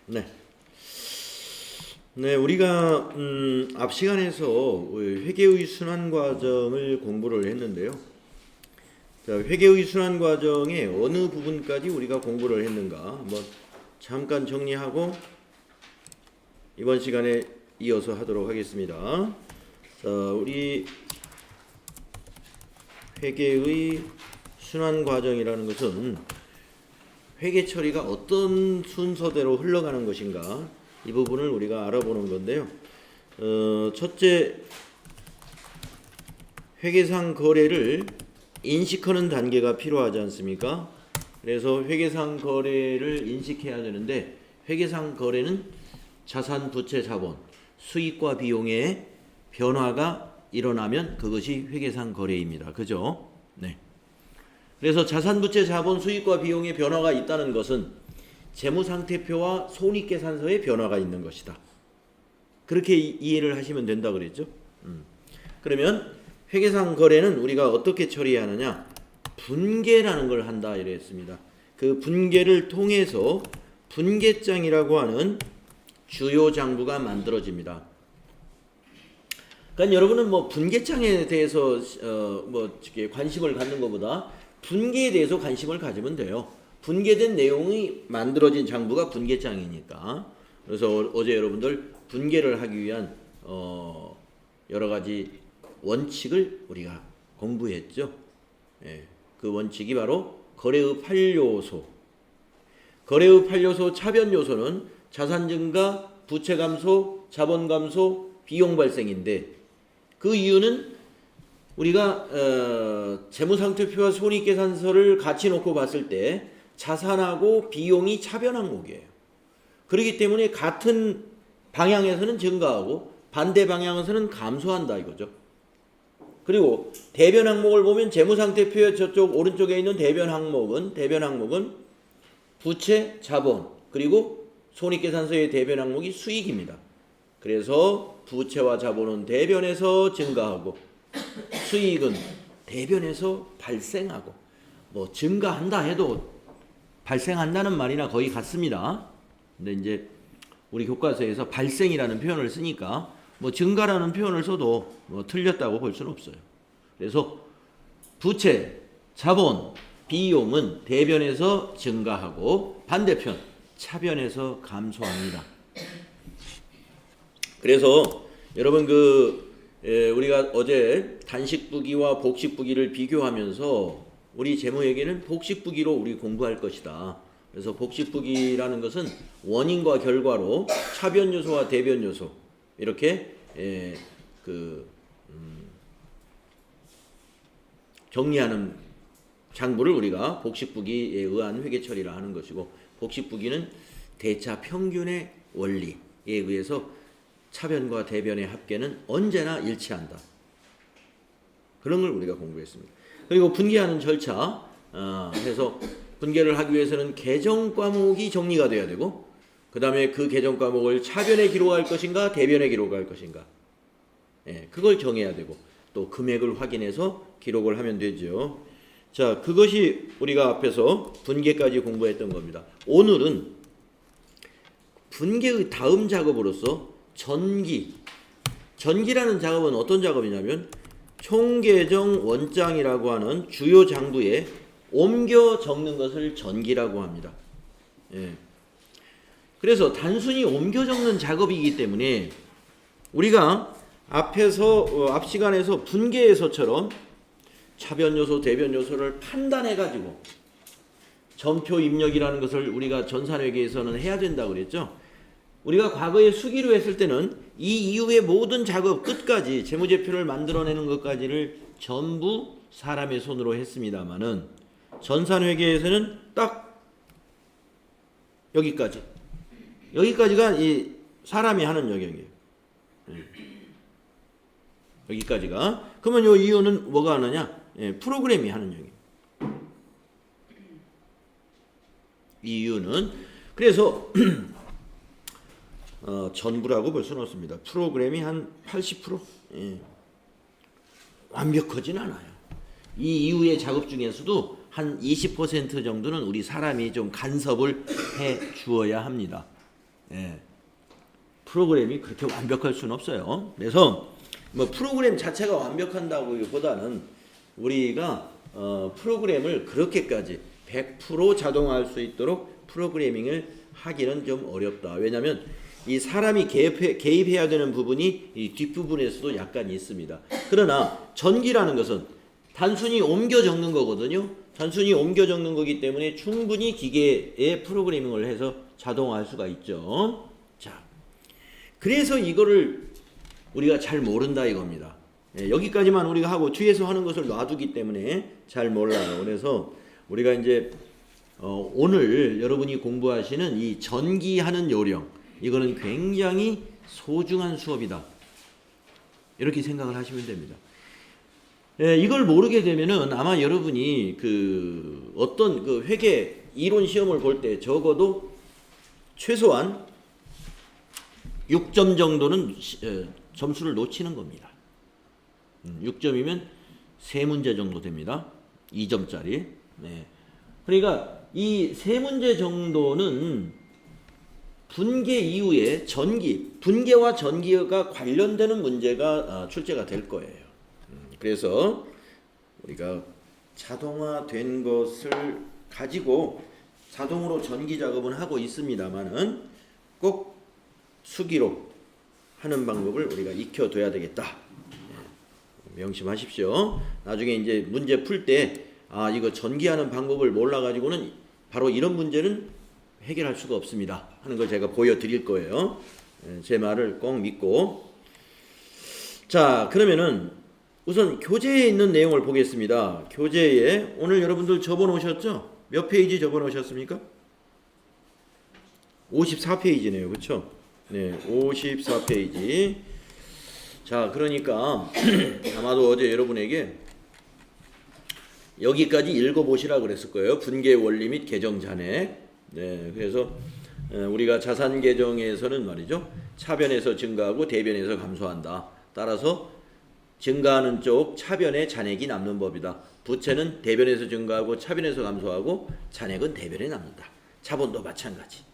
네. 네, 우리가 앞 시간에서 회계의 순환 과정을 공부를 했는데요. 자, 회계의 순환 과정의 어느 부분까지 우리가 공부를 했는가 한번 잠깐 정리하고 이번 시간에 이어서 하도록 하겠습니다. 자, 우리 회계의 순환 과정이라는 것은 회계 처리가 어떤 순서대로 흘러가는 것인가 이 부분을 우리가 알아보는 건데요. 첫째, 회계상 거래를 인식하는 단계가 필요하지 않습니까? 그래서 회계상 거래를 인식해야 되는데 회계상 거래는 자산, 부채, 자본, 수익과 비용의 변화가 일어나면 그것이 회계상 거래입니다. 그죠? 네. 그래서 자산, 부채, 자본, 수익과 비용의 변화가 있다는 것은 재무상태표와 손익계산서의 변화가 있는 것이다. 그렇게 이해를 하시면 된다 그랬죠? 그러면 회계상 거래는 우리가 어떻게 처리해야 하느냐? 분계라는 걸 한다 이랬습니다. 그 분계를 통해서 분계장이라고 하는 주요 장부가 만들어집니다. 그러니까 여러분은 뭐 분계장에 대해서 관심을 갖는 것보다 분계에 대해서 관심을 가지면 돼요. 분계된 내용이 만들어진 장부가 분계장이니까. 그래서 어제 여러분들 분계를 하기 위한 여러 가지 원칙을 우리가 공부했죠. 예, 그 원칙이 바로 거래의 8요소. 거래의 8요소 차변 요소는 자산 증가, 부채 감소, 자본 감소, 비용 발생인데 그 이유는 우리가 재무상태표와 손익계산서를 같이 놓고 봤을 때 자산하고 비용이 차변 항목이에요. 그렇기 때문에 같은 방향에서는 증가하고 반대 방향에서는 감소한다 이거죠. 그리고 대변 항목을 보면 재무상태표의 저쪽 오른쪽에 있는 대변 항목은 부채, 자본, 그리고 손익계산서의 대변 항목이 수익입니다. 그래서 부채와 자본은 대변에서 증가하고 수익은 대변에서 발생하고 뭐 증가한다 해도 발생한다는 말이나 거의 같습니다. 근데 이제 우리 교과서에서 발생이라는 표현을 쓰니까 뭐 증가라는 표현을 써도 뭐 틀렸다고 볼 수는 없어요. 그래서 부채, 자본, 비용은 대변에서 증가하고 반대편 차변에서 감소합니다. 그래서 여러분 우리가 어제 단식부기와 복식부기를 비교하면서 우리 재무회계는 복식부기로 우리 공부할 것이다. 그래서 복식부기라는 것은 원인과 결과로 차변 요소와 대변 요소 이렇게 정리하는 장부를 우리가 복식부기에 의한 회계 처리라 하는 것이고, 복식부기는 대차 평균의 원리에 의해서 차변과 대변의 합계는 언제나 일치한다. 그런 걸 우리가 공부했습니다. 그리고 분계하는 절차 해서 분계를 하기 위해서는 계정 과목이 정리가 돼야 되고 그 다음에 그 계정 과목을 차변에 기록할 것인가 대변에 기록할 것인가 그걸 정해야 되고 또 금액을 확인해서 기록을 하면 되죠. 자, 그것이 우리가 앞에서 분계까지 공부했던 겁니다. 오늘은 분계의 다음 작업으로서 전기라는 작업은 어떤 작업이냐면 총계정 원장이라고 하는 주요 장부에 옮겨 적는 것을 전기라고 합니다. 예. 그래서 단순히 옮겨 적는 작업이기 때문에 우리가 앞 시간에서 분계에서처럼 차변 요소, 대변 요소를 판단해 가지고 전표 입력이라는 것을 우리가 전산회계에서는 해야 된다고 그랬죠. 우리가 과거에 수기로 했을 때는 이 이후의 모든 작업 끝까지 재무제표를 만들어내는 것까지를 전부 사람의 손으로 했습니다만은 전산회계에서는 딱 여기까지가 이 사람이 하는 영역이에요. 여기까지가. 그러면 이 이유는 뭐가 하느냐? 프로그램이 하는 영역. 이 이유는 그래서 전부라고 볼 수는 없습니다. 프로그램이 한 80%? 완벽하진 않아요. 이 이후의 작업 중에서도 한 20% 정도는 우리 사람이 좀 간섭을 해 주어야 합니다. 예. 프로그램이 그렇게 완벽할 수는 없어요. 그래서 뭐 프로그램 자체가 완벽한다고보다는 우리가 프로그램을 그렇게까지 100% 자동화할 수 있도록 프로그래밍을 하기는 좀 어렵다. 왜냐하면 이 사람이 개입해야 되는 부분이 이 뒷부분에서도 약간 있습니다. 그러나 전기라는 것은 단순히 옮겨 적는 거거든요. 단순히 옮겨 적는 거기 때문에 충분히 기계에 프로그래밍을 해서 자동화할 수가 있죠. 자, 그래서 이거를 우리가 잘 모른다 이겁니다. 예, 여기까지만 우리가 하고 뒤에서 하는 것을 놔두기 때문에 잘 몰라요. 그래서 우리가 이제 오늘 여러분이 공부하시는 이 전기하는 요령, 이거는 굉장히 소중한 수업이다. 이렇게 생각을 하시면 됩니다. 예, 이걸 모르게 되면은 아마 여러분이 그 어떤 그 회계 이론 시험을 볼 때 적어도 최소한 6점 정도는 점수를 놓치는 겁니다. 6점이면 3문제 정도 됩니다. 2점짜리. 네. 그러니까 이 3문제 정도는 분계 이후에 분계와 전기가 관련되는 문제가 출제가 될 거예요. 그래서 우리가 자동화된 것을 가지고 자동으로 전기 작업은 하고 있습니다만은 꼭 수기로 하는 방법을 우리가 익혀둬야 되겠다. 명심하십시오. 나중에 이제 문제 풀 때 이거 전기하는 방법을 몰라가지고는 바로 이런 문제는 해결할 수가 없습니다 하는 걸 제가 보여드릴 거예요. 제 말을 꼭 믿고. 자, 그러면은 우선 교재에 있는 내용을 보겠습니다. 교재에 오늘 여러분들 적어놓으셨죠? 몇 페이지 적어놓으셨습니까? 54페이지네요. 그렇죠? 네, 54페이지. 자, 그러니까 아마도 어제 여러분에게 여기까지 읽어보시라 그랬을 거예요. 분계 원리 및 계정 잔액. 네, 그래서 우리가 자산 계정에서는 말이죠, 차변에서 증가하고 대변에서 감소한다. 따라서 증가하는 쪽 차변에 잔액이 남는 법이다. 부채는 대변에서 증가하고 차변에서 감소하고 잔액은 대변에 남는다. 자본도 마찬가지.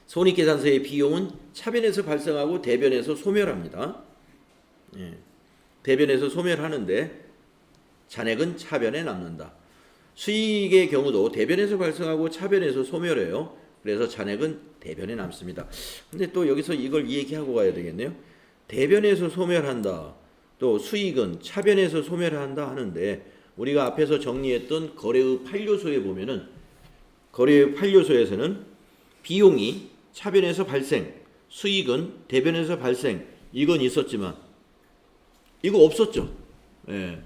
손익계산서의 비용은 차변에서 발생하고 대변에서 소멸합니다. 예. 대변에서 소멸하는데 잔액은 차변에 남는다. 수익의 경우도 대변에서 발생하고 차변에서 소멸해요. 그래서 잔액은 대변에 남습니다. 근데 또 여기서 이걸 얘기하고 가야 되겠네요. 대변에서 소멸한다. 또 수익은 차변에서 소멸한다 하는데 우리가 앞에서 정리했던 거래의 8요소에 보면은 거래의 8요소에서는 비용이 차변에서 발생, 수익은 대변에서 발생, 이건 있었지만 이거 없었죠. 예.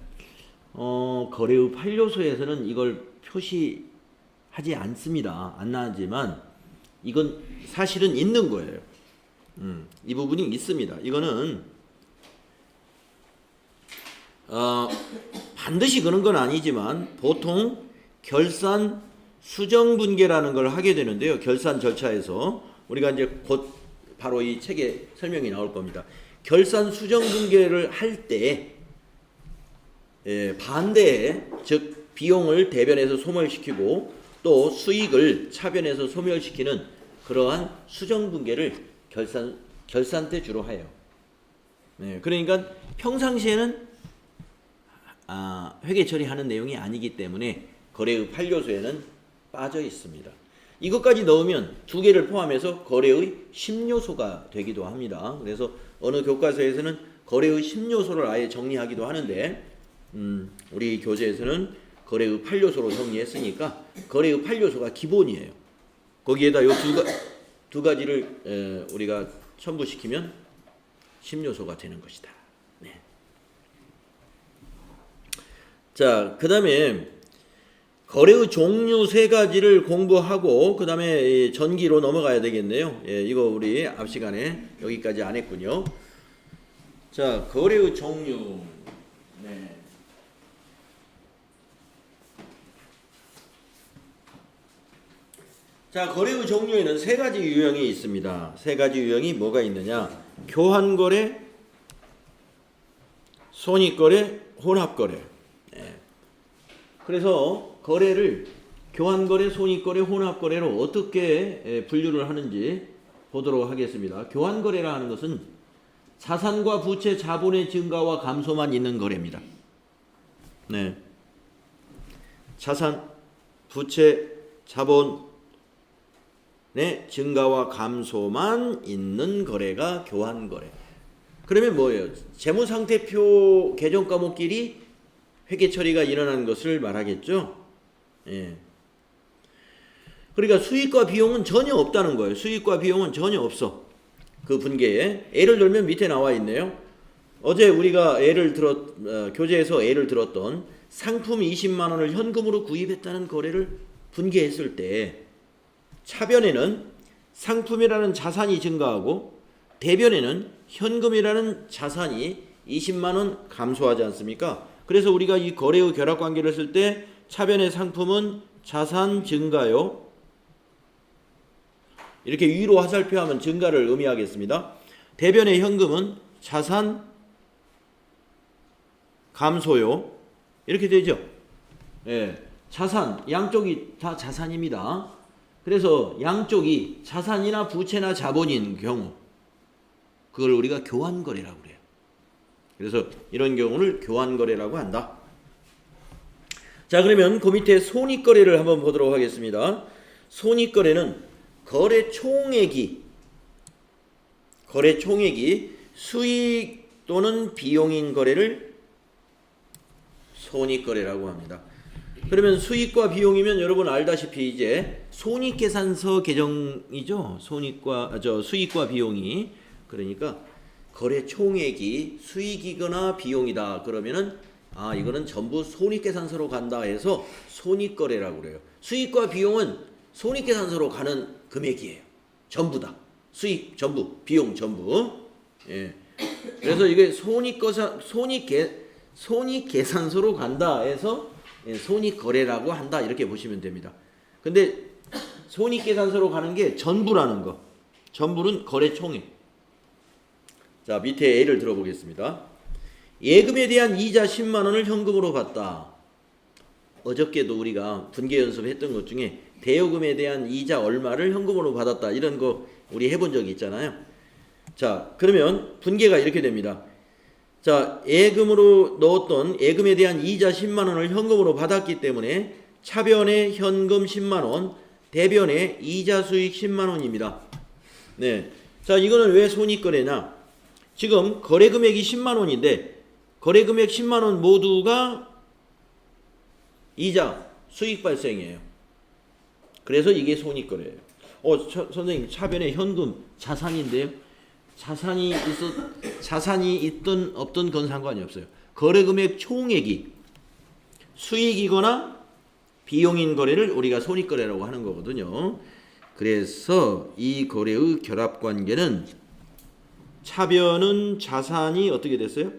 거래의 8요소에서는 이걸 표시하지 않습니다. 안 나지만 이건 사실은 있는 거예요. 이 부분이 있습니다. 이거는 반드시 그런 건 아니지만 보통 결산 수정 분계라는 걸 하게 되는데요. 결산 절차에서 우리가 이제 곧 바로 이 책에 설명이 나올 겁니다. 결산 수정 분계를 할 때 반대에, 즉 비용을 대변에서 소멸시키고 또 수익을 차변에서 소멸시키는 그러한 수정 분계를 결산 때 주로 해요. 그러니까 평상시에는 회계 처리하는 내용이 아니기 때문에 거래의 8요소에는 빠져 있습니다. 이것까지 넣으면 두 개를 포함해서 거래의 10요소가 되기도 합니다. 그래서 어느 교과서에서는 거래의 10요소를 아예 정리하기도 하는데 우리 교재에서는 거래의 8요소로 정리했으니까 거래의 8요소가 기본이에요. 거기에다 이 두 가지를 우리가 첨부시키면 10요소가 되는 것이다. 네. 자, 그 다음에 거래의 종류 3가지를 공부하고 그 다음에 전기로 넘어가야 되겠네요. 이거 우리 앞 시간에 여기까지 안 했군요. 자, 거래의 종류. 네. 자, 거래의 종류에는 3가지 유형이 있습니다. 3가지 유형이 뭐가 있느냐? 교환거래, 손익거래, 혼합거래. 네. 그래서 거래를 교환거래, 손익거래, 혼합거래로 어떻게 분류를 하는지 보도록 하겠습니다. 교환거래라 하는 것은 자산과 부채 자본의 증가와 감소만 있는 거래입니다. 네. 자산, 부채, 자본의 증가와 감소만 있는 거래가 교환거래. 그러면 뭐예요? 재무상태표 개정 과목끼리 회계 처리가 일어나는 것을 말하겠죠? 예. 그러니까 수익과 비용은 전혀 없다는 거예요. 수익과 비용은 전혀 없어. 그 분계에. 예를 들면 밑에 나와 있네요. 어제 우리가 교재에서 예를 들었던 상품 20만 원을 현금으로 구입했다는 거래를 분계했을 때 차변에는 상품이라는 자산이 증가하고 대변에는 현금이라는 자산이 20만 원 감소하지 않습니까? 그래서 우리가 이 거래의 결합관계를 쓸 때 차변의 상품은 자산 증가요. 이렇게 위로 화살표하면 증가를 의미하겠습니다. 대변의 현금은 자산 감소요. 이렇게 되죠. 예, 자산, 양쪽이 다 자산입니다. 그래서 양쪽이 자산이나 부채나 자본인 경우 그걸 우리가 교환거래라고 그래요. 그래서 이런 경우를 교환거래라고 한다. 자, 그러면 그 밑에 손익거래를 한번 보도록 하겠습니다. 손익거래는 거래 총액이 수익 또는 비용인 거래를 손익거래라고 합니다. 그러면 수익과 비용이면 여러분 알다시피 이제 손익계산서 개정이죠. 수익과 비용이. 그러니까 거래 총액이 수익이거나 비용이다. 그러면은 이거는 전부 손익계산서로 간다 해서 손익거래라고 그래요. 수익과 비용은 손익계산서로 가는 금액이에요. 전부 다. 수익 전부, 비용 전부. 예. 그래서 이게 손익계산서로 간다 해서 손익거래라고 한다. 이렇게 보시면 됩니다. 근데 손익계산서로 가는 게 전부라는 거. 전부는 거래 총액. 자, 밑에 예를 들어보겠습니다. 예금에 대한 이자 10만 원을 현금으로 받다. 어저께도 우리가 분계 연습했던 것 중에 대여금에 대한 이자 얼마를 현금으로 받았다. 이런 거 우리 해본 적이 있잖아요. 자, 그러면 분계가 이렇게 됩니다. 자, 예금으로 넣었던 예금에 대한 이자 10만 원을 현금으로 받았기 때문에 차변에 현금 10만 원, 대변에 이자 수익 10만 원입니다. 네. 자, 이거는 왜 손익거래냐? 지금 거래금액이 10만 원인데 거래금액 10만 원 모두가 이자, 수익 발생이에요. 그래서 이게 손익거래예요. 선생님, 차변에 현금 자산인데요. 자산이 있든 없든 그건 상관이 없어요. 거래금액 총액이 수익이거나 비용인 거래를 우리가 손익거래라고 하는 거거든요. 그래서 이 거래의 결합관계는 차변은 자산이 어떻게 됐어요?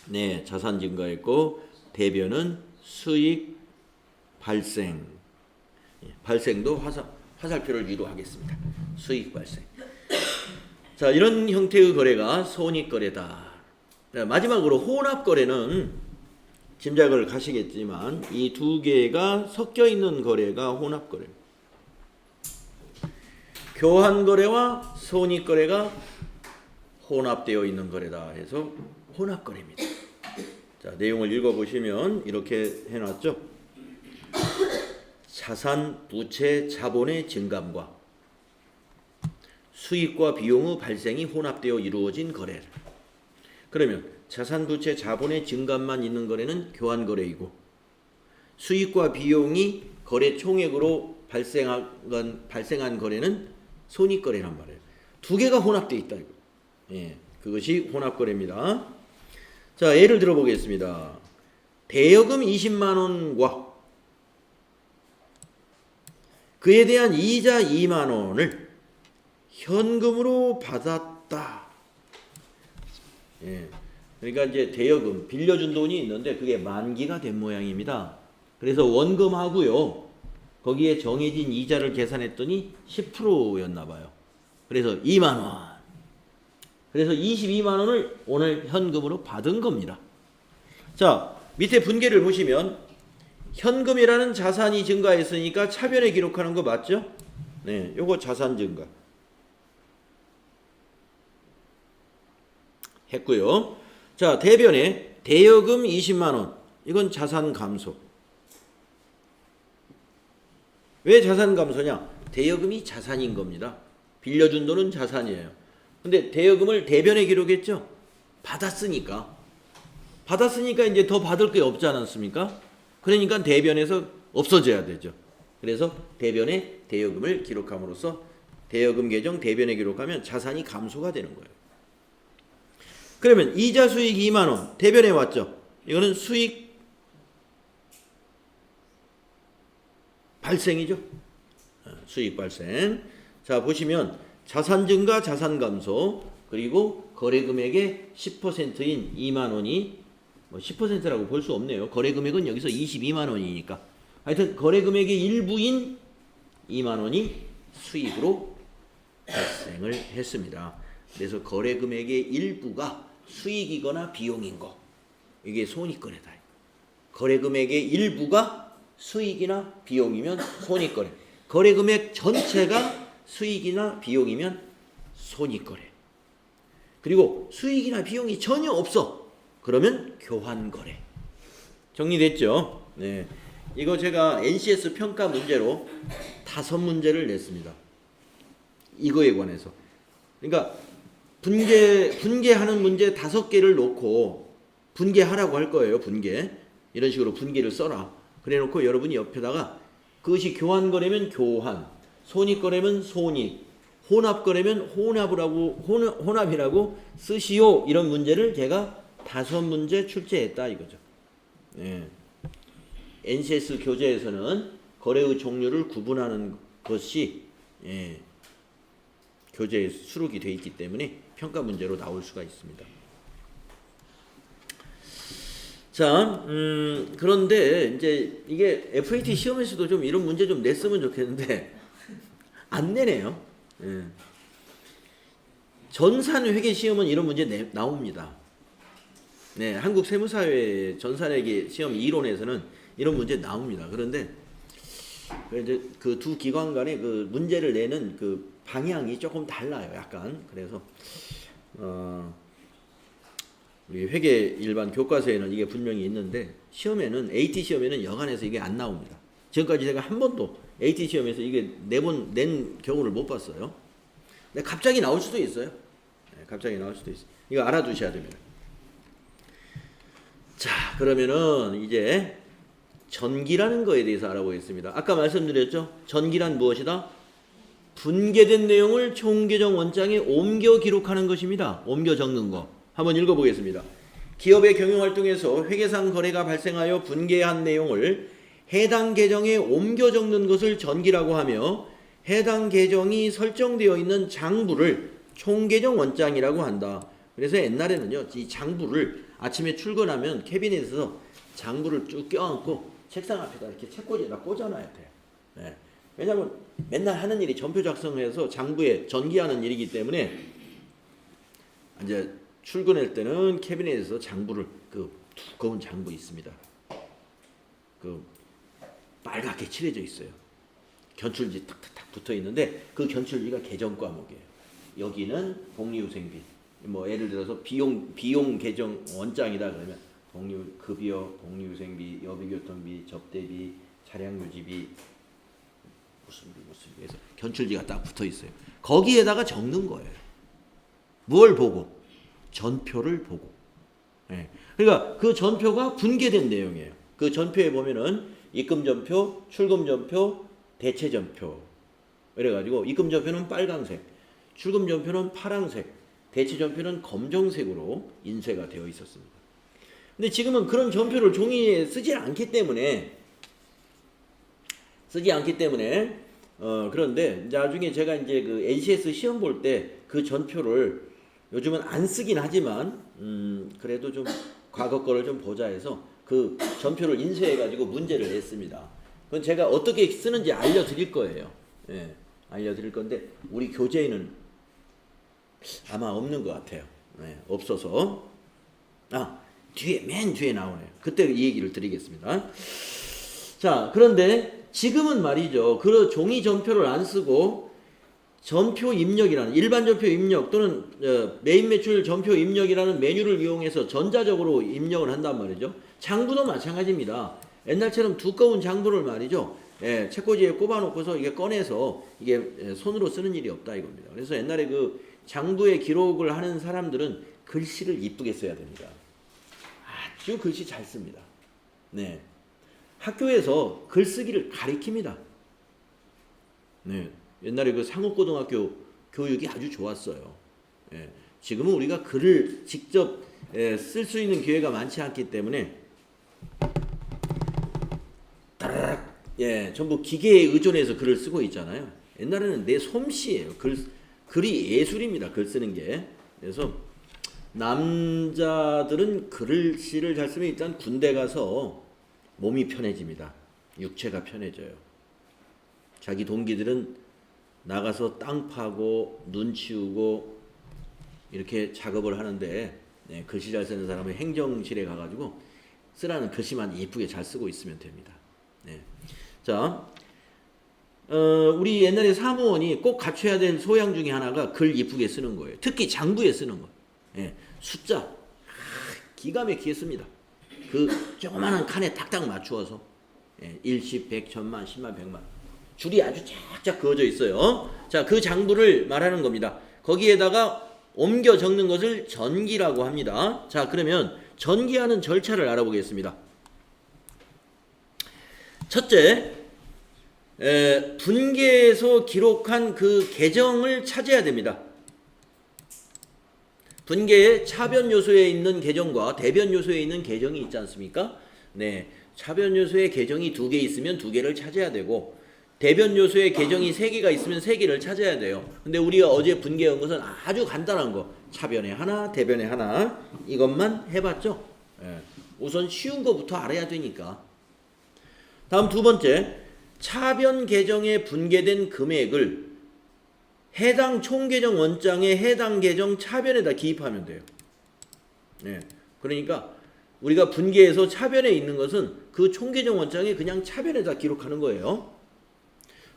네, 자산 증가했고 대변은 수익 발생. 발생도 화살표를 위로 하겠습니다. 수익 발생. 자, 이런 형태의 거래가 손익거래다. 마지막으로 혼합거래는 짐작을 가시겠지만 이 두 개가 섞여 있는 거래가 혼합거래. 교환거래와 손익거래가 혼합되어 있는 거래다 해서 혼합거래입니다. 자, 내용을 읽어보시면 이렇게 해놨죠. 자산, 부채, 자본의 증감과 수익과 비용의 발생이 혼합되어 이루어진 거래. 그러면 자산, 부채, 자본의 증감만 있는 거래는 교환거래이고 수익과 비용이 거래 총액으로 발생한 거래는 손익거래란 말이에요. 두 개가 혼합되어 있다. 예, 그것이 혼합거래입니다. 자, 예를 들어보겠습니다. 대여금 20만 원과 그에 대한 이자 2만 원을 현금으로 받았다. 예, 그러니까 이제 대여금, 빌려준 돈이 있는데 그게 만기가 된 모양입니다. 그래서 원금하고요. 거기에 정해진 이자를 계산했더니 10%였나 봐요. 그래서 2만 원. 그래서 22만 원을 오늘 현금으로 받은 겁니다. 자, 밑에 분계를 보시면 현금이라는 자산이 증가했으니까 차변에 기록하는 거 맞죠? 네, 요거 자산 증가 했고요. 자, 대변에 대여금 20만 원. 이건 자산 감소. 왜 자산 감소냐? 대여금이 자산인 겁니다. 빌려준 돈은 자산이에요. 근데 대여금을 대변에 기록했죠? 받았으니까 이제 더 받을 게 없지 않았습니까? 그러니까 대변에서 없어져야 되죠. 그래서 대변에 대여금을 기록함으로써 대여금 계정 대변에 기록하면 자산이 감소가 되는 거예요. 그러면 이자 수익 2만 원 대변에 왔죠. 이거는 수익 발생이죠. 수익 발생. 자, 보시면 자산 증가, 자산 감소, 그리고 거래 금액의 10%인 2만 원이 뭐 10%라고 볼 수 없네요. 거래 금액은 여기서 22만 원이니까. 하여튼 거래 금액의 일부인 2만 원이 수익으로 발생을 했습니다. 그래서 거래 금액의 일부가 수익이거나 비용인 거. 이게 손익거래다. 거래 금액의 일부가 수익이나 비용이면 손익거래. 거래 금액 전체가 수익이나 비용이면 손익거래. 그리고 수익이나 비용이 전혀 없어. 그러면 교환거래. 정리됐죠? 네. 이거 제가 NCS 평가 문제로 5문제를 냈습니다. 이거에 관해서. 그러니까 분개하는 문제 5개를 놓고 분개하라고 할 거예요. 분개. 이런 식으로 분개를 써라. 그래 놓고 여러분이 옆에다가 그것이 교환거래면 교환, 손익거래면 손익, 혼합거래면 혼합이라고 쓰시오. 이런 문제를 제가 5문제 출제했다 이거죠. 예. NCS 교재에서는 거래의 종류를 구분하는 것이 교재에 수록이 되어 있기 때문에 평가 문제로 나올 수가 있습니다. 자, 그런데 이제 이게 FAT 시험에서도 좀 이런 문제 좀 냈으면 좋겠는데 안 내네요. 예. 전산회계 시험은 이런 문제 나옵니다. 네, 한국 세무사회 전산회계 시험 이론에서는 이런 문제 나옵니다. 그런데 이제 그 두 기관 간의 그 문제를 내는 그 방향이 조금 달라요. 약간. 그래서 우리 회계 일반 교과서에는 이게 분명히 있는데 시험에는 AT 시험에는 여간해서 이게 안 나옵니다. 지금까지 제가 한 번도 AT 시험에서 이게 낸 경우를 못 봤어요. 근데 갑자기 나올 수도 있어요. 네, 갑자기 나올 수도 있어요. 이거 알아두셔야 됩니다. 자, 그러면은 이제 전기라는 거에 대해서 알아보겠습니다. 아까 말씀드렸죠? 전기란 무엇이다? 분개된 내용을 총계정 원장에 옮겨 기록하는 것입니다. 옮겨 적는 거. 한번 읽어보겠습니다. 기업의 경영활동에서 회계상 거래가 발생하여 분개한 내용을 해당 계정에 옮겨 적는 것을 전기라고 하며 해당 계정이 설정되어 있는 장부를 총계정 원장이라고 한다. 그래서 옛날에는요, 이 장부를 아침에 출근하면 캐비넷에서 장부를 쭉 껴안고 책상 앞에다 이렇게 책꽂이에다 꽂아놔야 돼요. 네. 왜냐하면 맨날 하는 일이 전표 작성해서 장부에 전기하는 일이기 때문에 이제 출근할 때는 캐비넷에서 장부를 그 두꺼운 장부 있습니다. 그 빨갛게 칠해져 있어요. 견출지 탁탁탁 붙어 있는데 그 견출지가 계정 과목이에요. 여기는 복리후생비. 뭐 예를 들어서 비용 계정 원장이다 그러면 급여, 복리후생비, 여비교통비, 접대비, 차량 유지비 무슨 비 해서 견출지가 딱 붙어 있어요. 거기에다가 적는 거예요. 뭘 보고? 전표를 보고. 네. 그러니까 그 전표가 분개된 내용이에요. 그 전표에 보면은 입금전표, 출금전표, 대체전표 이래가지고 입금전표는 빨강색, 출금전표는 파랑색, 대체전표는 검정색으로 인쇄가 되어 있었습니다. 근데 지금은 그런 전표를 종이에 쓰지 않기 때문에 그런데 나중에 제가 이제 그 NCS 시험 볼 때 그 전표를 요즘은 안 쓰긴 하지만 그래도 좀 과거 거를 좀 보자 해서 그 전표를 인쇄해 가지고 문제를 냈습니다. 그건 제가 어떻게 쓰는지 알려드릴 거예요. 예, 알려드릴 건데 우리 교재에는 아마 없는 것 같아요. 예, 없어서 맨 뒤에 나오네요. 그때 이 얘기를 드리겠습니다. 자, 그런데 지금은 말이죠. 그 종이 전표를 안 쓰고 전표 입력이라는 일반 전표 입력 또는 메인 매출 전표 입력이라는 메뉴를 이용해서 전자적으로 입력을 한단 말이죠. 장부도 마찬가지입니다. 옛날처럼 두꺼운 장부를 말이죠. 예, 책꽂이에 꼽아놓고서 이게 꺼내서 이게 손으로 쓰는 일이 없다 이겁니다. 그래서 옛날에 그 장부에 기록을 하는 사람들은 글씨를 이쁘게 써야 됩니다. 아주 글씨 잘 씁니다. 네, 학교에서 글쓰기를 가리킵니다. 네, 옛날에 그 상업고등학교 교육이 아주 좋았어요. 예, 지금은 우리가 글을 직접 쓸 수 있는 기회가 많지 않기 때문에 따라락 전부 기계에 의존해서 글을 쓰고 있잖아요. 옛날에는 내 솜씨예요. 글이 예술입니다. 글 쓰는 게. 그래서 남자들은 글씨를 잘 쓰면 일단 군대 가서 몸이 편해집니다. 육체가 편해져요. 자기 동기들은 나가서 땅 파고 눈 치우고 이렇게 작업을 하는데 글씨 잘 쓰는 사람은 행정실에 가가지고 쓰라는 글씨만 예쁘게 잘 쓰고 있으면 됩니다. 네. 자, 우리 옛날에 사무원이 꼭 갖춰야 될 소양 중에 하나가 글 이쁘게 쓰는 거예요. 특히 장부에 쓰는 거. 예, 숫자 기가 막히게 씁니다. 그 조그마한 칸에 탁탁 맞추어서 1, 10, 100, 1000만, 10만, 100만 줄이 아주 쫙쫙 그어져 있어요. 자, 그 장부를 말하는 겁니다. 거기에다가 옮겨 적는 것을 전기라고 합니다. 자, 그러면 전기하는 절차를 알아보겠습니다. 첫째, 분계에서 기록한 그 계정을 찾아야 됩니다. 분계의 차변 요소에 있는 계정과 대변 요소에 있는 계정이 있지 않습니까? 네, 차변 요소에 계정이 2개 있으면 2개를 찾아야 되고 대변 요소에 계정이 3개가 있으면 3개를 찾아야 돼요. 근데 우리가 어제 분계한 것은 아주 간단한 거, 차변에 하나, 대변에 하나 이것만 해봤죠. 우선 쉬운 거부터 알아야 되니까. 다음 두 번째, 차변 계정에 분계된 금액을 해당 총계정 원장에 해당 계정 차변에다 기입하면 돼요. 네, 그러니까 우리가 분계해서 차변에 있는 것은 그 총계정 원장에 그냥 차변에다 기록하는 거예요.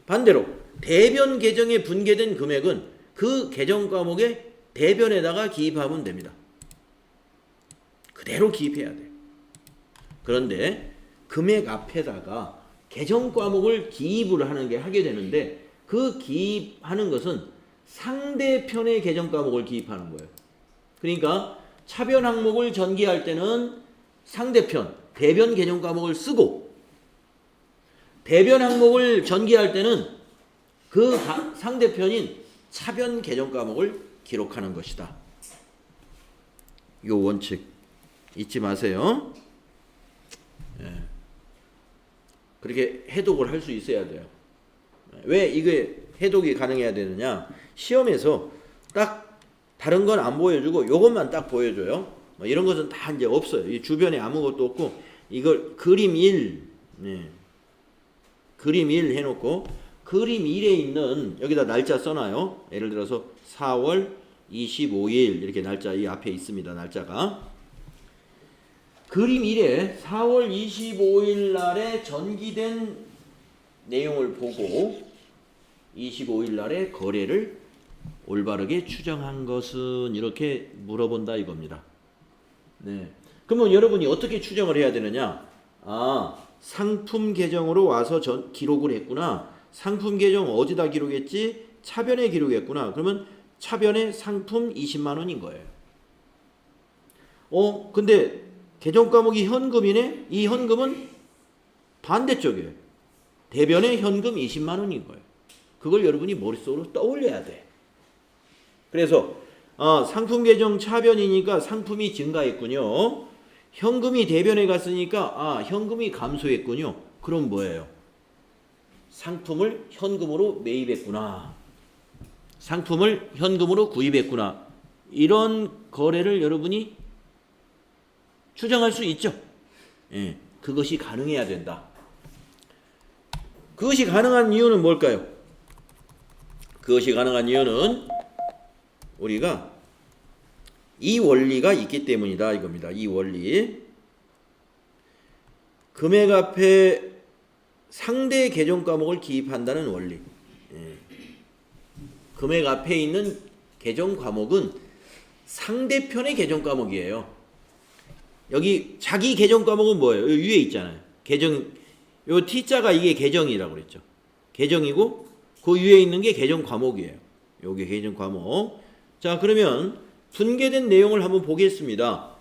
반대로 대변 계정에 분계된 금액은 그 계정 과목에 대변에다가 기입하면 됩니다. 그대로 기입해야 돼요. 그런데 금액 앞에다가 계정 과목을 기입을 하게 되는데 그 기입하는 것은 상대편의 계정 과목을 기입하는 거예요. 그러니까 차변 항목을 전기할 때는 상대편, 대변 계정 과목을 쓰고 대변 항목을 전기할 때는 그 상대편인 차변 계정 과목을 기록하는 것이다. 요 원칙 잊지 마세요. 그렇게 해독을 할 수 있어야 돼요. 왜 이게 해독이 가능해야 되느냐? 시험에서 딱 다른 건 안 보여주고 요것만 딱 보여줘요. 이런 것은 다 이제 없어요. 이 주변에 아무것도 없고 이걸 그림 1, 그림 1 해놓고 그림 1에 있는 여기다 날짜 써놔요. 예를 들어서 4월 25일 이렇게 날짜 이 앞에 있습니다. 날짜가. 그림 1에 4월 25일 날에 전기된 내용을 보고 25일 날에 거래를 올바르게 추정한 것은 이렇게 물어본다 이겁니다. 네. 그러면 여러분이 어떻게 추정을 해야 되느냐? 상품 계정으로 와서 기록을 했구나. 상품 계정 어디다 기록했지? 차변에 기록했구나. 그러면 차변에 상품 20만 원인 거예요. 근데 계정 과목이 현금이네? 이 현금은 반대쪽이에요. 대변에 현금 20만 원인 거예요. 그걸 여러분이 머릿속으로 떠올려야 돼. 그래서 상품 계정 차변이니까 상품이 증가했군요. 현금이 대변에 갔으니까 현금이 감소했군요. 그럼 뭐예요? 상품을 현금으로 매입했구나. 상품을 현금으로 구입했구나. 이런 거래를 여러분이 추정할 수 있죠. 그것이 가능해야 된다. 그것이 가능한 이유는 뭘까요? 그것이 가능한 이유는 우리가 이 원리가 있기 때문이다 이겁니다. 이 원리. 금액 앞에 상대 계정 과목을 기입한다는 원리. 예. 금액 앞에 있는 계정 과목은 상대편의 계정 과목이에요. 여기 자기 계정 과목은 뭐예요? 여기 위에 있잖아요. 계정, 요 T자가 이게 계정이라고 그랬죠. 계정이고 그 위에 있는 게 계정 과목이에요. 요게 계정 과목. 자, 그러면 분개된 내용을 한번 보겠습니다.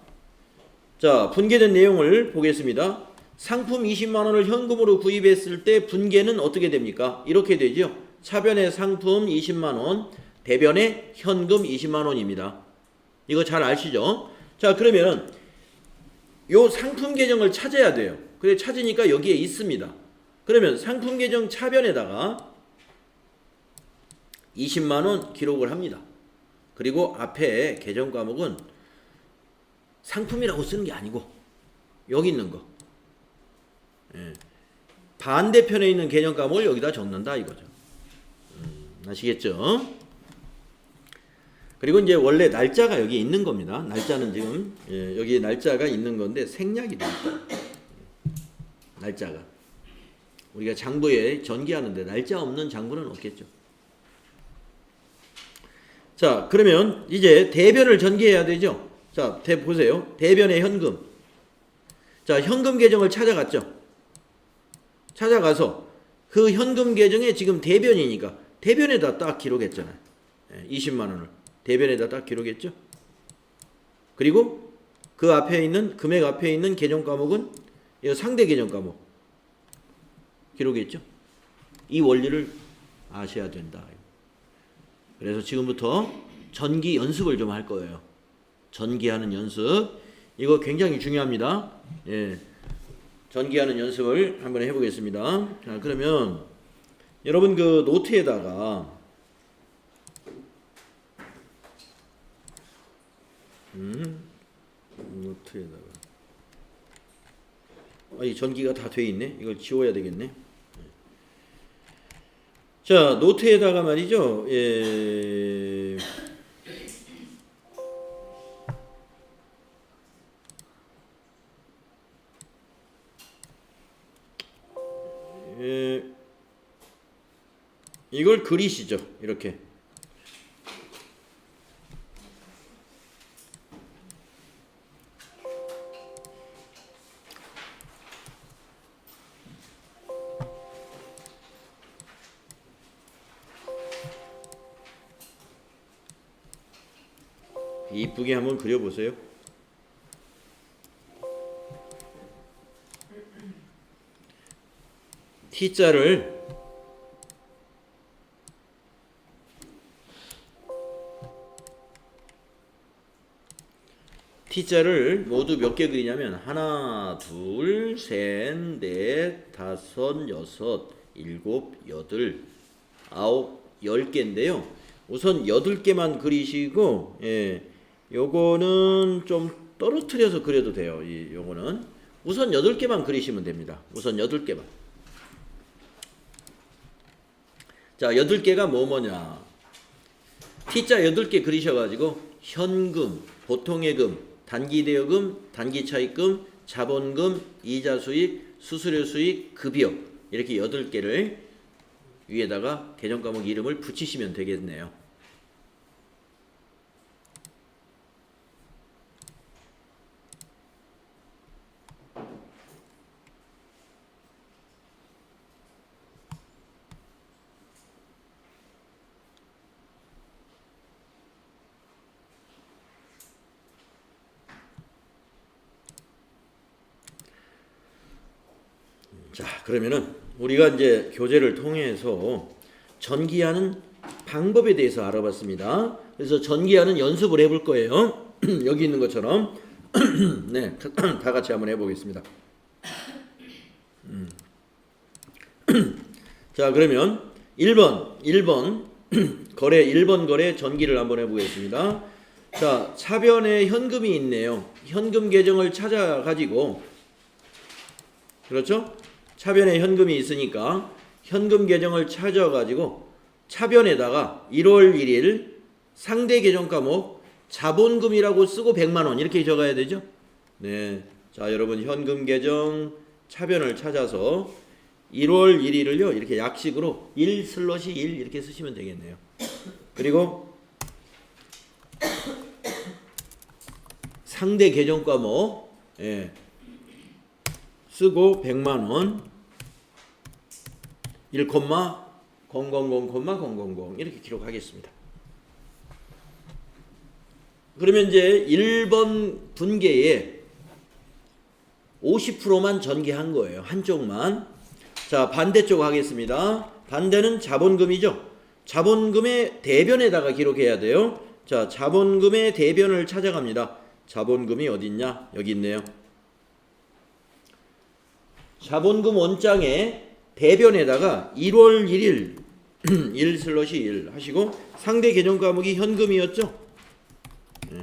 자, 분개된 내용을 보겠습니다. 상품 20만 원을 현금으로 구입했을 때 분개는 어떻게 됩니까? 이렇게 되죠. 차변의 상품 20만 원, 대변의 현금 20만 원입니다. 이거 잘 아시죠? 자, 그러면 요 상품 계정을 찾아야 돼요. 그래 찾으니까 여기에 있습니다. 그러면 상품 계정 차변에다가 20만 원 기록을 합니다. 그리고 앞에 계정 과목은 상품이라고 쓰는 게 아니고 여기 있는 거. 예. 반대편에 있는 계정 과목을 여기다 적는다 이거죠. 아시겠죠? 그리고 이제 원래 날짜가 여기 있는 겁니다. 날짜는 지금 여기 날짜가 있는 건데 생략이 됩니다. 날짜가 우리가 장부에 전기하는데 날짜 없는 장부는 없겠죠. 자, 그러면 이제 대변을 전개해야 되죠. 자, 보세요. 대변의 현금. 자, 현금 계정을 찾아갔죠. 찾아가서 그 현금 계정에 지금 대변이니까 대변에다 딱 기록했잖아요. 20만 원을 대변에다 딱 기록했죠. 그리고 그 앞에 있는 금액 앞에 있는 계정 과목은 상대 계정 과목 기록했죠. 이 원리를 아셔야 된다. 그래서 지금부터 전기 연습을 좀 할 거예요. 전기하는 연습. 이거 굉장히 중요합니다. 예. 전기하는 연습을 한번 해보겠습니다. 자, 그러면 여러분 그 노트에다가 노트에다가 이 전기가 다 돼 있네. 이걸 지워야 되겠네. 자, 노트에다가 말이죠. 이걸 그리시죠. 이렇게. 이쁘게 한번 그려보세요. T자를 모두 몇 개 그리냐면 하나, 둘, 셋, 넷, 다섯, 여섯, 일곱, 여덟, 아홉, 10개인데요. 우선 8개만 그리시고 요거는 좀 떨어뜨려서 그려도 돼요. 요거는 우선 8개만 그리시면 됩니다. 우선 8개만. 자, 8개가 뭐냐. T자 8개 그리셔가지고 현금, 보통의 금, 단기대여금, 단기차입금, 자본금, 이자수익, 수수료 수익, 급여 이렇게 8개를 위에다가 계정과목 이름을 붙이시면 되겠네요. 자, 그러면은 우리가 이제 교재를 통해서 전기하는 방법에 대해서 알아봤습니다. 그래서 전기하는 연습을 해볼 거예요. 여기 있는 것처럼 네, 다 같이 한번 해보겠습니다. 자, 그러면 1번 거래 1번 거래 전기를 한번 해보겠습니다. 자, 차변에 현금이 있네요. 현금 계정을 찾아가지고 그렇죠? 차변에 현금이 있으니까 현금 계정을 찾아가지고 차변에다가 1월 1일 상대 계정 과목 자본금이라고 쓰고 100만 원 이렇게 적어야 되죠. 네, 자 여러분 현금 계정 차변을 찾아서 1월 1일을요 이렇게 약식으로 1/1 이렇게 쓰시면 되겠네요. 그리고 상대 계정 과목 쓰고 100만원 1,000,000 이렇게 기록하겠습니다. 그러면 이제 1번 분계에 50%만 전개한 거예요. 한쪽만. 자, 반대쪽 하겠습니다. 반대는 자본금이죠. 자본금의 대변에다가 기록해야 돼요. 자, 자본금의 대변을 찾아갑니다. 자본금이 어딨냐? 여기 있네요. 자본금 원장에 대변에다가 1월 1일 1/1 하시고 상대 계정 과목이 현금이었죠.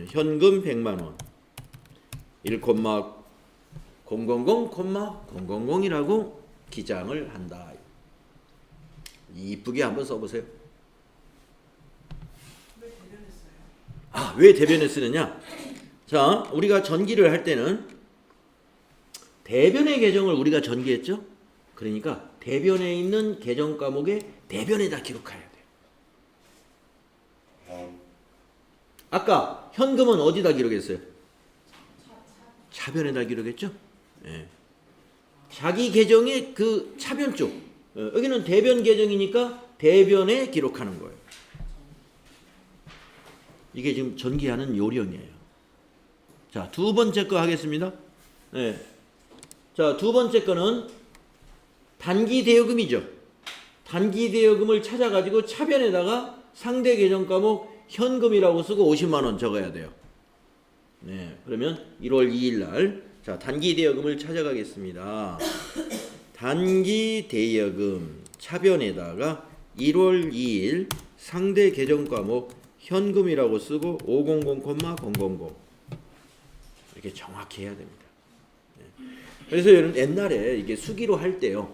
현금 100만원 1,000,000,000이라고 기장을 한다. 이쁘게 한번 써보세요. 왜 대변에 쓰느냐? 자, 우리가 전기를 할 때는 대변의 계정을 우리가 전개했죠. 그러니까 대변에 있는 계정 과목에 대변에다 기록해야 돼요. 아까 현금은 어디다 기록했어요? 차변에다 기록했죠? 예. 자기 계정의 그 차변 쪽. 여기는 대변 계정이니까 대변에 기록하는 거예요. 이게 지금 전개하는 요령이에요. 자, 두 번째 거 하겠습니다. 네. 자, 두 번째 거는 단기 대여금이죠. 단기 대여금을 찾아가지고 차변에다가 상대 계정 과목 현금이라고 쓰고 50만원 적어야 돼요. 네, 그러면 1월 2일 날, 자, 단기 대여금을 찾아가겠습니다. 단기 대여금 차변에다가 1월 2일 상대 계정 과목 현금이라고 쓰고 500,000 이렇게 정확히 해야 됩니다. 네. 그래서 옛날에 이게 수기로 할 때요,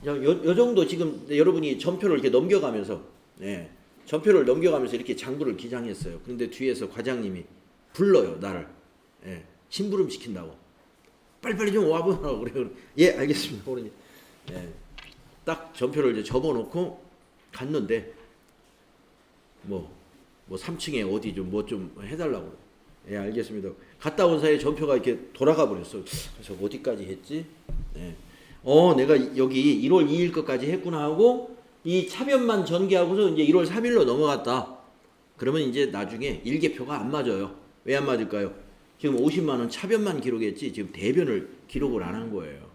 요 정도 지금 여러분이 전표를 이렇게 넘겨가면서, 전표를 넘겨가면서 이렇게 장부를 기장했어요. 그런데 뒤에서 과장님이 불러요, 나를. 심부름 시킨다고. 빨리빨리 좀 와보라고 그래요. 예, 알겠습니다. 딱 전표를 이제 접어놓고 갔는데, 뭐 3층에 어디 좀 뭐 좀 해달라고 그래요. 예, 알겠습니다. 갔다 온 사이에 전표가 이렇게 돌아가 버렸어. 그래서 어디까지 했지? 내가 여기 1월 2일 것까지 했구나 하고 이 차변만 전개하고서 이제 1월 3일로 넘어갔다. 그러면 이제 나중에 일개표가 안 맞아요. 왜 안 맞을까요? 지금 50만원 차변만 기록했지 지금 대변을 기록을 안 한 거예요.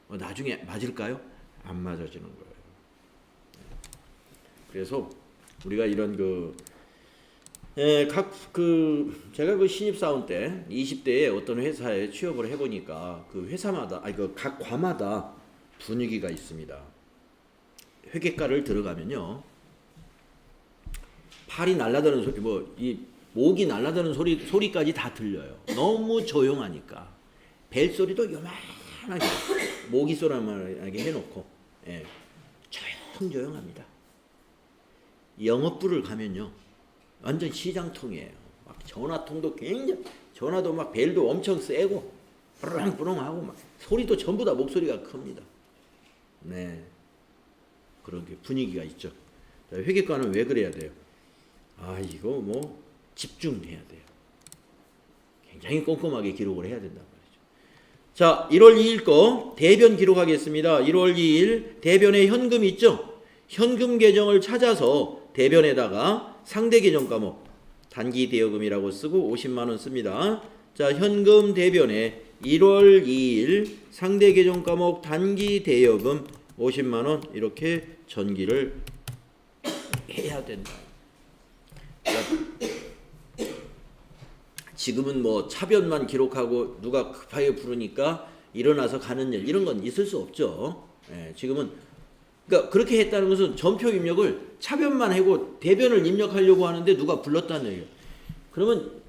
나중에 맞을까요? 안 맞아지는 거예요. 그래서 우리가 이런 제가 그 신입사원 때 20대에 어떤 회사에 취업을 해보니까 그 회사마다, 각 과마다 분위기가 있습니다. 회계과를 들어가면요, 팔이 날아다니는 소리, 이 목이 날아다니는 소리까지 다 들려요. 너무 조용하니까. 벨소리도 요만하게, 모기 소리만하게 해놓고, 조용합니다. 영업부를 가면요, 완전 시장통이에요. 막 전화통도 굉장히, 전화도 막 벨도 엄청 세고, 뿌렁뿌렁하고, 막 소리도 전부 다 목소리가 큽니다. 네. 그런 게 분위기가 있죠. 자, 회계과는 왜 그래야 돼요? 이거 집중해야 돼요. 굉장히 꼼꼼하게 기록을 해야 된단 말이죠. 자, 1월 2일 거 대변 기록하겠습니다. 1월 2일 대변에 현금 있죠? 현금 계정을 찾아서 대변에다가 상대 계정 과목 단기 대여금이라고 쓰고 50만원 씁니다. 자, 현금 대변에 1월 2일 상대 계정 과목 단기 대여금 50만원 이렇게 전기를 해야 된다. 지금은 차변만 기록하고 누가 급하게 부르니까 일어나서 가는 일 이런 건 있을 수 없죠. 지금은 그러니까 그렇게 했다는 것은 전표 입력을 차변만 하고 대변을 입력하려고 하는데 누가 불렀다는 얘기예요. 그러면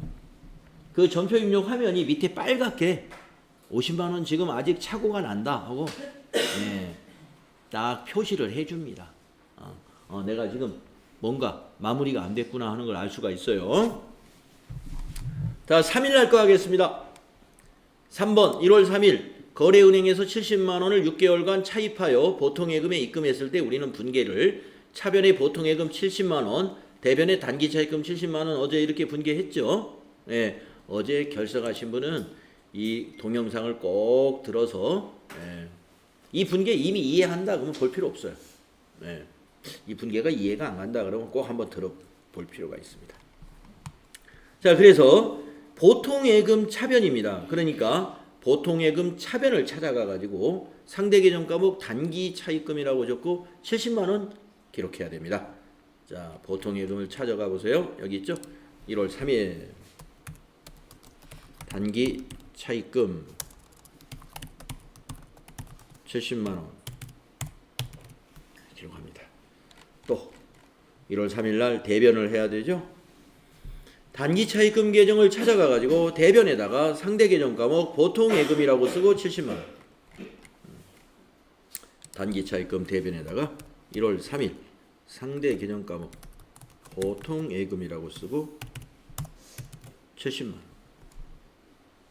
그 전표 입력 화면이 밑에 빨갛게 50만원 지금 아직 착오가 난다 하고 딱 표시를 해줍니다. 내가 지금 뭔가 마무리가 안 됐구나 하는 걸 알 수가 있어요. 자, 3일 날 거 하겠습니다. 3번 1월 3일 거래은행에서 70만 원을 6개월간 차입하여 보통예금에 입금했을 때 우리는 분계를 차변의 보통예금 70만 원, 대변의 단기차입금 70만 원 어제 이렇게 분계했죠. 예, 어제 결석하신 분은 이 동영상을 꼭 들어서 이 분계 이미 이해한다 그러면 볼 필요 없어요. 이 분계가 이해가 안 간다 그러면 꼭 한번 들어볼 필요가 있습니다. 자, 그래서 보통예금 차변입니다. 그러니까 보통예금 차변을 찾아가 가지고 상대계정 과목 단기 차입금이라고 적고 70만 원 기록해야 됩니다. 자, 보통예금을 찾아가 보세요. 여기 있죠? 1월 3일 단기 차입금 70만 원 기록합니다. 또 1월 3일 날 대변을 해야 되죠? 단기 차입금 계정을 찾아가 가지고 대변에다가 상대 계정 과목 보통 예금이라고 쓰고 70만 원. 단기 차입금 대변에다가 1월 3일 상대 계정 과목 보통 예금이라고 쓰고 70만 원.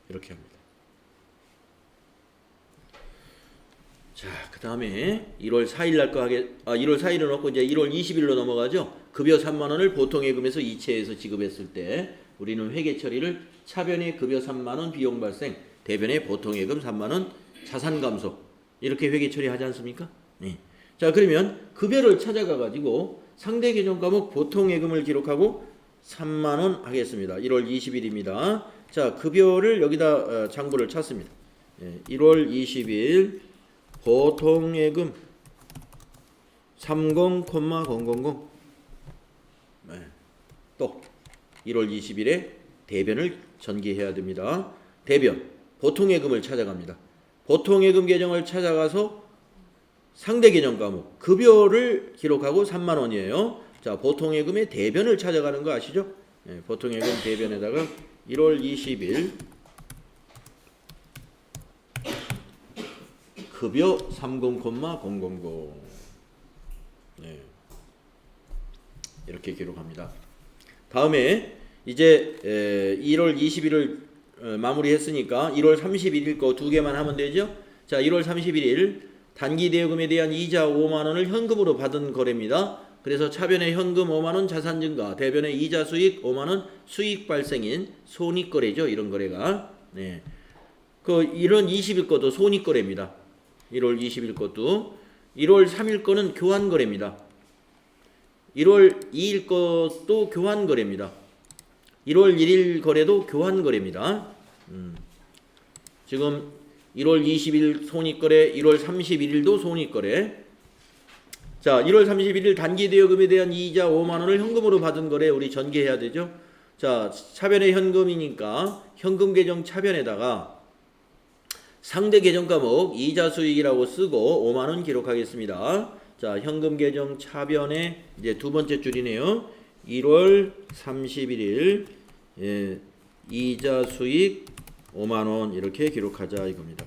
이렇게 합니다. 자, 그다음에 1월 4일 날 거 1월 4일은 없고 이제 1월 20일로 넘어가죠. 급여 3만 원을 보통 예금에서 이체해서 지급했을 때 우리는 회계 처리를 차변에 급여 3만 원 비용 발생, 대변에 보통 예금 3만 원 자산 감소 이렇게 회계 처리하지 않습니까? 네. 자, 그러면 급여를 찾아가 가지고 상대 계정 과목 보통 예금을 기록하고 3만 원 하겠습니다. 1월 20일입니다. 자, 급여를 여기다 장부를 찾습니다. 1월 20일 보통 예금 30,000 또 1월 20일에 대변을 전개해야 됩니다. 대변 보통예금을 찾아갑니다. 보통예금 계정을 찾아가서 상대 계정 과목 급여를 기록하고 3만 원이에요. 자, 보통예금의 대변을 찾아가는 거 아시죠? 보통예금 대변에다가 1월 20일 급여 30,000 이렇게 기록합니다. 다음에 이제 1월 20일을 마무리했으니까 1월 31일 거 두 개만 하면 되죠. 자, 1월 31일 단기 대여금에 대한 이자 5만 원을 현금으로 받은 거래입니다. 그래서 차변의 현금 5만 원 자산 증가, 대변의 이자 수익 5만 원 수익 발생인 손익 거래죠. 이런 거래가. 네. 그 1월 20일 것도 손익 거래입니다. 1월 20일 것도 1월 3일 거는 교환 거래입니다. 1월 2일 것도 교환 거래입니다. 1월 1일 거래도 교환 거래입니다. 지금 1월 20일 손익 거래, 1월 31일도 손익 거래. 자, 1월 31일 단기 대여금에 대한 이자 5만 원을 현금으로 받은 거래 우리 전개해야 되죠. 자, 차변의 현금이니까 현금 계정 차변에다가 상대 계정 과목 이자 수익이라고 쓰고 5만 원 기록하겠습니다. 자, 현금 계정 차변에 이제 두 번째 줄이네요. 1월 31일 이자 수익 5만 원 이렇게 기록하자 이겁니다.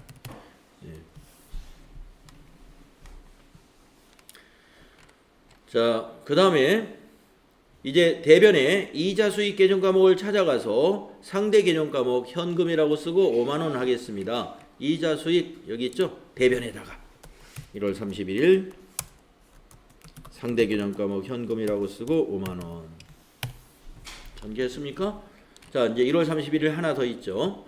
자, 그다음에 이제 대변에 이자 수익 계정 과목을 찾아가서 상대 계정 과목 현금이라고 쓰고 5만 원 하겠습니다. 이자 수익 여기 있죠? 대변에다가 1월 31일 상대 계정 과목 현금이라고 쓰고 5만 원. 전개했습니까? 자, 이제 1월 31일 하나 더 있죠.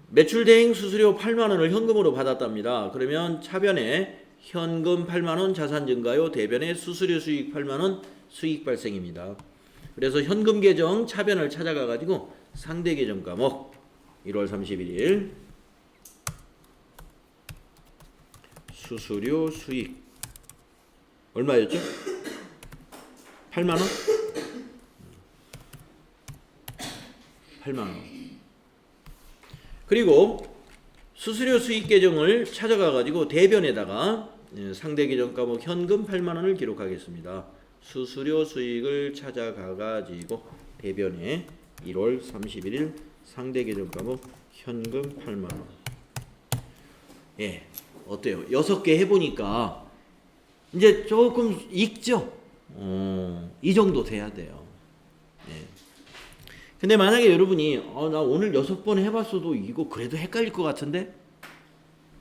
매출 대행 수수료 8만 원을 현금으로 받았답니다. 그러면 차변에 현금 8만 원 자산 증가요, 대변에 수수료 수익 8만 원 수익 발생입니다. 그래서 현금 계정 차변을 찾아가 가지고 상대 계정 과목 1월 31일 수수료 수익 얼마였죠? 8만 원? 8만 원. 그리고 수수료 수익 계정을 찾아가 가지고 대변에다가 상대 계정 과목 현금 8만 원을 기록하겠습니다. 수수료 수익을 찾아가 가지고 대변에 1월 31일 상대 계정 과목 현금 8만 원. 예. 어때요? 6개 해 보니까 이제 조금 익죠? 이 정도 돼야 돼요. 예. 근데 만약에 여러분이 나 오늘 6번 해봤어도 이거 그래도 헷갈릴 것 같은데?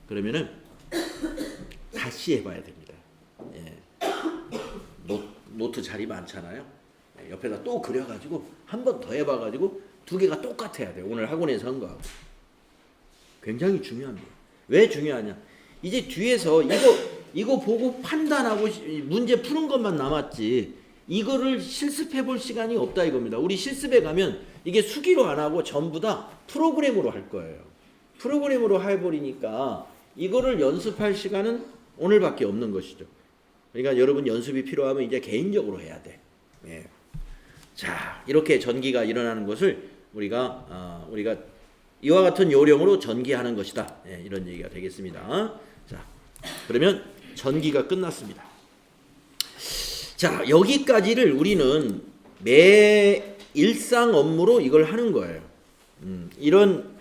그러면은 다시 해봐야 됩니다. 예. 노트 자리 많잖아요. 예, 옆에다 또 그려가지고 한 번 더 해봐가지고 두 개가 똑같아야 돼요. 오늘 학원에서 한 거하고. 굉장히 중요합니다. 왜 중요하냐? 이제 뒤에서 이거 보고 판단하고 문제 푸는 것만 남았지 이거를 실습해 볼 시간이 없다 이겁니다. 우리 실습에 가면 이게 수기로 안 하고 전부 다 프로그램으로 할 거예요. 프로그램으로 해버리니까 이거를 연습할 시간은 오늘밖에 없는 것이죠. 그러니까 여러분 연습이 필요하면 이제 개인적으로 해야 돼. 예. 자, 이렇게 전기가 일어나는 것을 우리가 이와 같은 요령으로 전기하는 것이다. 예, 이런 얘기가 되겠습니다. 자, 그러면 전기가 끝났습니다. 자, 여기까지를 우리는 매 일상 업무로 이걸 하는 거예요. 이런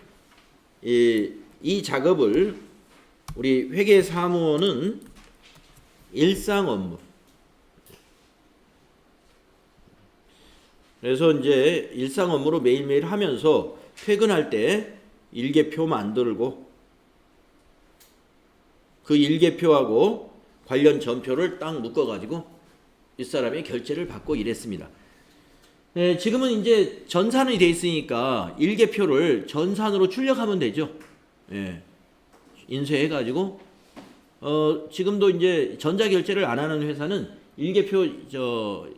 이 작업을 우리 회계 사무원은 일상 업무. 그래서 이제 일상 업무로 매일매일 하면서 퇴근할 때 일개표 만들고 그 일개표하고 관련 전표를 딱 묶어가지고 윗사람의 결제를 받고 이랬습니다. 네, 지금은 이제 전산이 돼 있으니까 일개표를 전산으로 출력하면 되죠. 예, 인쇄해가지고 지금도 이제 전자결제를 안 하는 회사는 일개표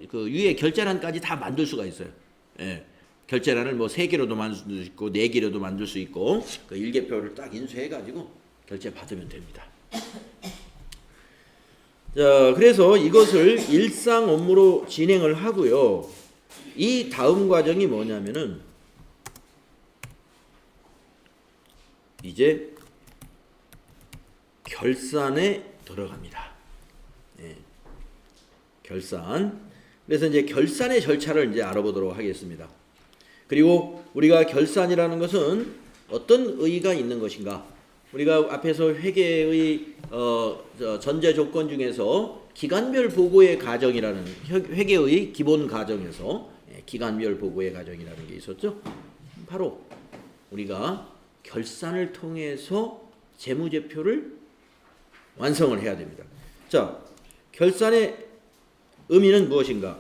그 위에 결제란까지 다 만들 수가 있어요. 예. 결제란을 뭐 3개로도 만들 수 있고 4개로도 만들 수 있고 그 일개표를 딱 인쇄해가지고 결제 받으면 됩니다. 자, 그래서 이것을 일상 업무로 진행을 하고요. 이 다음 과정이 뭐냐면은 이제 결산에 들어갑니다. 네. 결산. 그래서 이제 결산의 절차를 이제 알아보도록 하겠습니다. 그리고 우리가 결산이라는 것은 어떤 의의가 있는 것인가? 우리가 앞에서 회계의 전제 조건 중에서 기간별 보고의 과정이라는 회계의 기본 과정에서 기간별 보고의 과정이라는 게 있었죠. 바로 우리가 결산을 통해서 재무제표를 완성을 해야 됩니다. 자, 결산의 의미는 무엇인가?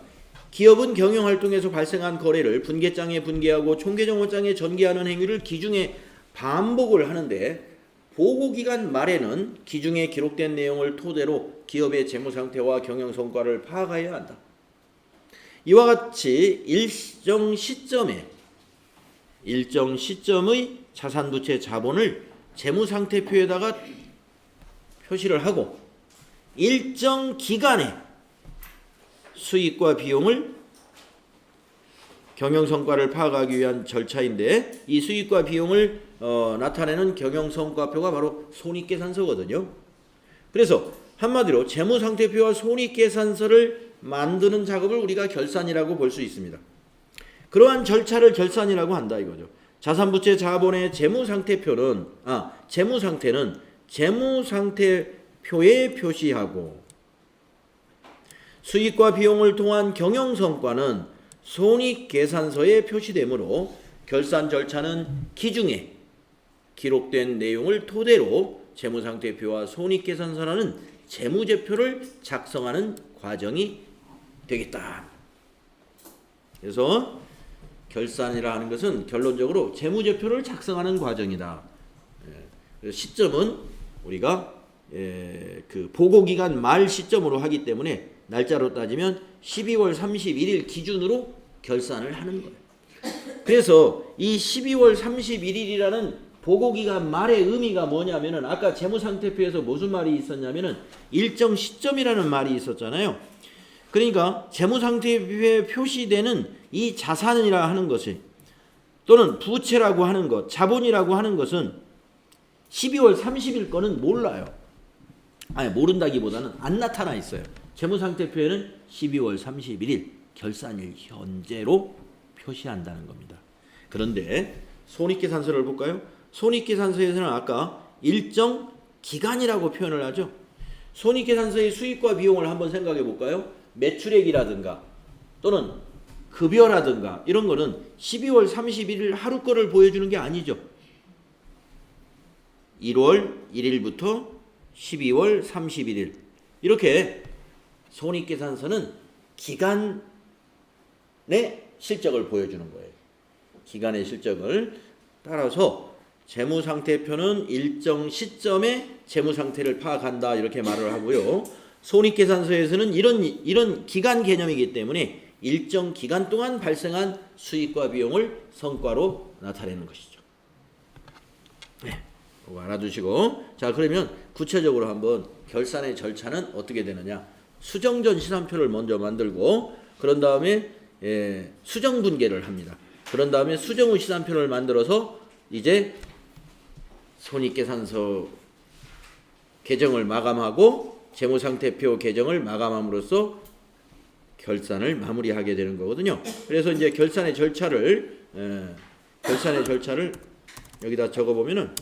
기업은 경영활동에서 발생한 거래를 분계장에 분계하고 총계정호장에 전개하는 행위를 기중에 반복을 하는데 보고기간 말에는 기중에 기록된 내용을 토대로 기업의 재무상태와 경영성과를 파악해야 한다. 이와 같이 일정 시점의 자산부채 자본을 재무상태표에다가 표시를 하고 일정 기간에 수익과 비용을 경영성과를 파악하기 위한 절차인데 이 수익과 비용을 나타내는 경영성과표가 바로 손익계산서거든요. 그래서 한마디로 재무상태표와 손익계산서를 만드는 작업을 우리가 결산이라고 볼 수 있습니다. 그러한 절차를 결산이라고 한다 이거죠. 자산부채 자본의 재무상태는 재무상태표에 표시하고 수익과 비용을 통한 경영성과는 손익계산서에 표시되므로 결산 절차는 기중에 기록된 내용을 토대로 재무상태표와 손익계산서라는 재무제표를 작성하는 과정이 되겠다. 그래서 결산이라 하는 것은 결론적으로 재무제표를 작성하는 과정이다. 시점은 우리가 그 보고기간 말 시점으로 하기 때문에 날짜로 따지면 12월 31일 기준으로 결산을 하는 거예요. 그래서 이 12월 31일이라는 보고기간 말의 의미가 뭐냐면은 아까 재무상태표에서 무슨 말이 있었냐면은 일정 시점이라는 말이 있었잖아요. 그러니까 재무상태표에 표시되는 이 자산이라 하는 것이 또는 부채라고 하는 것, 자본이라고 하는 것은 12월 30일 거는 몰라요. 아니 모른다기보다는 안 나타나 있어요. 재무상태표에는 12월 31일 결산일 현재로 표시한다는 겁니다. 그런데 손익계산서를 볼까요? 손익계산서에서는 아까 일정 기간이라고 표현을 하죠. 손익계산서의 수익과 비용을 한번 생각해 볼까요? 매출액이라든가 또는 급여라든가 이런 거는 12월 31일 하루 거를 보여주는 게 아니죠. 1월 1일부터 12월 31일 이렇게 손익계산서는 기간의 실적을 보여주는 거예요. 기간의 실적을 따라서 재무상태표는 일정 시점에 재무상태를 파악한다 이렇게 말을 하고요. 손익계산서에서는 이런 기간 개념이기 때문에 일정 기간 동안 발생한 수익과 비용을 성과로 나타내는 것이죠. 네, 이거 알아두시고 자 그러면 구체적으로 한번 결산의 절차는 어떻게 되느냐. 수정전 시산표를 먼저 만들고 그런 다음에 수정분계를 합니다. 그런 다음에 수정후 시산표를 만들어서 이제 손익계산서 개정을 마감하고 재무상태표 개정을 마감함으로써 결산을 마무리하게 되는 거거든요. 그래서 이제 결산의 절차를 여기다 적어보면은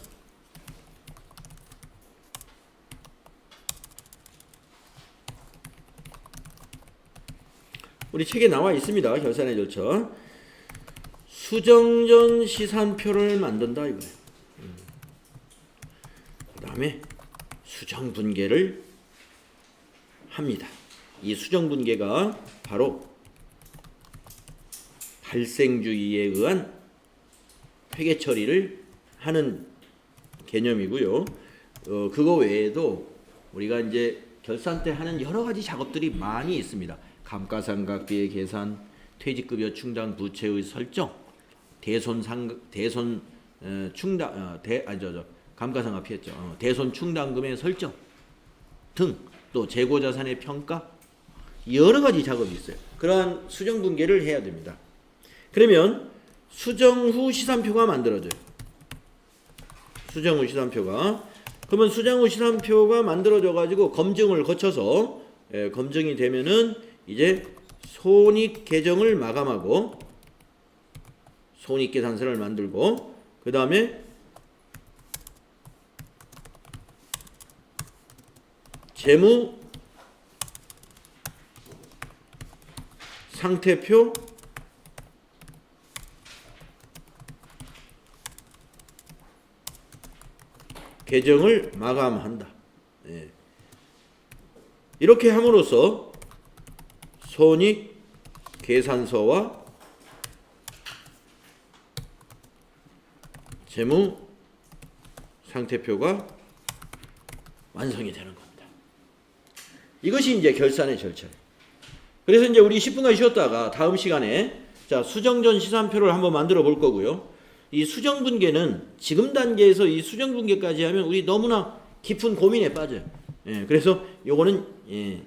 우리 책에 나와 있습니다. 결산의 절차. 수정전 시산표를 만든다 이거예요. 그 다음에 수정분계를 합니다. 이 수정분계가 바로 발생주의에 의한 회계 처리를 하는 개념이고요. 그거 외에도 우리가 이제 결산 때 하는 여러 가지 작업들이 감가상각비의 계산, 퇴직급여 충당 부채의 설정, 감가상각 피했죠. 대손 충당금의 설정 등 또 재고자산의 평가 여러 가지 작업이 있어요. 그러한 수정분계를 해야 됩니다. 그러면 수정 후 시산표가 만들어져요. 수정 후 시산표가 그러면 수정 후 시산표가 만들어져 가지고 검증을 거쳐서 검증이 되면은 이제 손익 계정을 마감하고 손익계산서를 만들고 그 다음에 재무 상태표 개정을 마감한다. 이렇게 함으로써 손익 계산서와 재무 상태표가 완성이 되는 겁니다. 이것이 이제 결산의 절차예요. 그래서 이제 우리 10분간 쉬었다가 다음 시간에 자 수정전 시산표를 한번 만들어 볼 거고요. 이 수정분계는 지금 단계에서 이 수정분계까지 하면 우리 너무나 깊은 고민에 빠져요. 그래서 요거는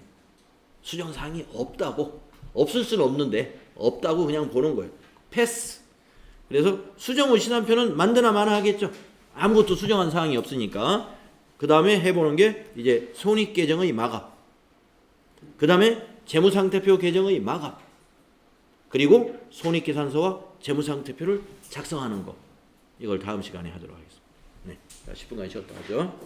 수정사항이 없을 수는 없는데 없다고 그냥 보는 거예요. 패스. 그래서 수정 후 시산표는 만드나 마나 하겠죠. 아무것도 수정한 사항이 없으니까. 그 다음에 해보는 게 이제 손익계정의 마감. 그 다음에 재무상태표 계정의 마감. 그리고 손익계산서와 재무상태표를 작성하는 거. 이걸 다음 시간에 하도록 하겠습니다. 네, 10분간 쉬었다 하죠.